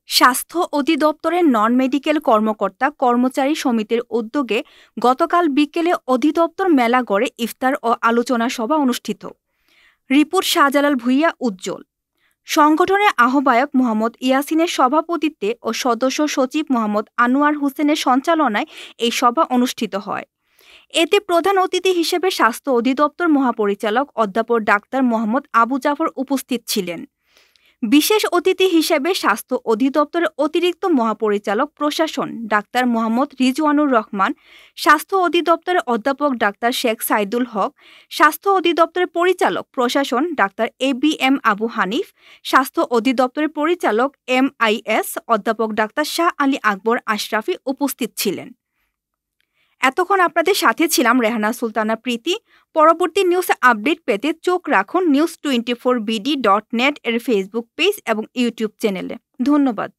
স্বাস্থ্য অধিদপ্তরের non medical কর্মকর্তা কর্মচারী সমিতির উদ্যোগে গতকাল বিকেলে অধিদপ্তর মেলাঘরে ইফতার ও আলোচনা সভা অনুষ্ঠিত। রিপোর্ট শাহজালাল ভূঁইয়া উজ্জ্বল। সংগঠনের আহ্বায়ক মোহাম্মদ ইয়াসিনের সভাপতিত্বে ও সদস্য সচিব মোহাম্মদ আনোয়ার হোসেনের সঞ্চালনায় এই সভা অনুষ্ঠিত হয়। এতে প্রধান অতিথি হিসেবে স্বাস্থ্য অধিদপ্তর মহাপরিচালক অধ্যাপক ডাক্তার মোহাম্মদ আবু জাফর উপস্থিত ছিলেন। বিশেষ অতিথি হিসেবে স্বাস্থ্য অধিদপ্তরের অতিরিক্ত মহাপরিচালক প্রশাসন ডাক্তার মোহাম্মদ রিজওয়ানুর রহমান, স্বাস্থ্য অধিদপ্তরের অধ্যাপক ডাক্তার শেখ সাইদুল হক, স্বাস্থ্য অধিদপ্তরের পরিচালক প্রশাসন ডাক্তার ABM আবু হানিফ, স্বাস্থ্য অধিদপ্তরের পরিচালক MIS অধ্যাপক ডাক্তার শাহ আলী আকবর আশরাফি উপস্থিত ছিলেন। এতক্ষণ আপনাদের সাথে ছিলাম রেহানা সুলতানা প্রীতি। পরবর্তী নিউজ আপডেট পেতে চোখ রাখুন news24bd.net এর ফেসবুক পেজ এবং ইউটিউব চ্যানেলে। ধন্যবাদ।